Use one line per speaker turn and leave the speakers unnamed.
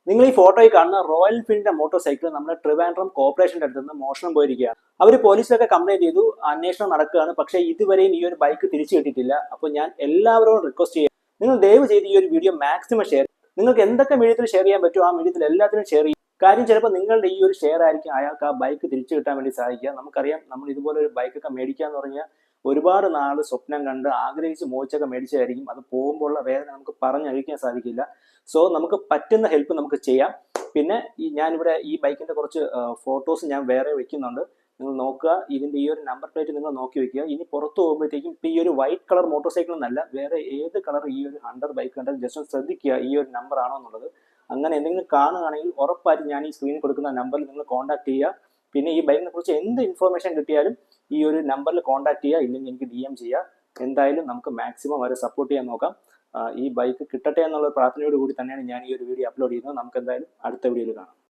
നിങ്ങൾ ഈ ഫോട്ടോയിൽ കാണുന്ന റോയൽ എൻഫീൽഡിന്റെ മോട്ടോർ സൈക്കിൾ നമ്മുടെ ട്രിവാൻഡ്രം കോർപ്പറേഷന്റെ അടുത്ത് നിന്ന് മോഷണം പോയിരിക്കുകയാണ്. അവർ പോലീസിലൊക്കെ കംപ്ലൈന്റ് ചെയ്തു, അന്വേഷണം നടക്കുകയാണ്. പക്ഷേ ഇതുവരെയും ഈ ഒരു ബൈക്ക് തിരിച്ചു കിട്ടിയിട്ടില്ല. അപ്പോൾ ഞാൻ എല്ലാവരോടും റിക്വസ്റ്റ് ചെയ്യാം, നിങ്ങൾ ദയവ് ചെയ്ത് ഈ ഒരു വീഡിയോ മാക്സിമം ഷെയർ. നിങ്ങൾക്ക് എന്തൊക്കെ മീഡിയത്തിൽ ഷെയർ ചെയ്യാൻ പറ്റുമോ ആ മീഡിയത്തിൽ എല്ലാത്തിനും ഷെയർ ചെയ്യും. കാര്യം ചിലപ്പോൾ നിങ്ങളുടെ ഈ ഒരു ഷെയർ ആയിരിക്കും അയാൾക്ക് ആ ബൈക്ക് തിരിച്ചു കിട്ടാൻ വേണ്ടി സഹായിക്കുക. നമുക്കറിയാം, നമ്മൾ ഇതുപോലെ ഒരു ബൈക്കൊക്കെ മേടിക്കാന്ന് പറഞ്ഞാൽ ഒരുപാട് നാൾ സ്വപ്നം കണ്ട് ആഗ്രഹിച്ച് മോഹിച്ചൊക്കെ മേടിച്ചതായിരിക്കും. അത് പോകുമ്പോഴുള്ള വേദന നമുക്ക് പറഞ്ഞറിയിക്കാൻ സാധിക്കില്ല. സോ നമുക്ക് പറ്റുന്ന ഹെൽപ്പ് നമുക്ക് ചെയ്യാം. പിന്നെ ഞാനിവിടെ ഈ ബൈക്കിന്റെ കുറച്ച് ഫോട്ടോസ് ഞാൻ വേറെ വെക്കുന്നുണ്ട്. നിങ്ങൾ നോക്കുക, ഇതിന്റെ ഈ ഒരു നമ്പർ പ്ലേറ്റ് നിങ്ങൾ നോക്കി വെക്കുക. ഇനി പുറത്ത് പോകുമ്പോഴത്തേക്കും ഇപ്പം ഈ ഒരു വൈറ്റ് കളർ മോട്ടോർ സൈക്കിൾ എന്നല്ല, വേറെ ഏത് കളർ ഈ ഒരു ഹണ്ടർ ബൈക്ക് കണ്ടാൽ ജസ്റ്റ് ഒന്ന് ശ്രദ്ധിക്കുക ഈ ഒരു നമ്പർ ആണോ എന്നുള്ളത്. അങ്ങനെ എന്തെങ്കിലും കാണുകയാണെങ്കിൽ ഉറപ്പായിട്ടും ഞാൻ ഈ സ്ക്രീനിൽ കൊടുക്കുന്ന നമ്പറിൽ നിങ്ങൾ കോൺടാക്ട് ചെയ്യുക. പിന്നെ ഈ ബൈക്കിനെ കുറിച്ച് എന്ത് ഇൻഫോർമേഷൻ കിട്ടിയാലും ഈ ഒരു നമ്പറിൽ കോൺടാക്ട് ചെയ്യുക, ഇല്ലെങ്കിൽ എനിക്ക് DM ചെയ്യുക. എന്തായാലും നമുക്ക് മാക്സിമം അവരെ സപ്പോർട്ട് ചെയ്യാൻ നോക്കാം. ഈ ബൈക്ക് കിട്ടട്ടെ എന്നുള്ള പ്രാർത്ഥനയോട് കൂടി തന്നെയാണ് ഞാൻ ഈ ഒരു വീഡിയോ അപ്ലോഡ് ചെയ്യുന്നത്. നമുക്ക് എന്തായാലും അടുത്ത വീഡിയോയിൽ കാണാം.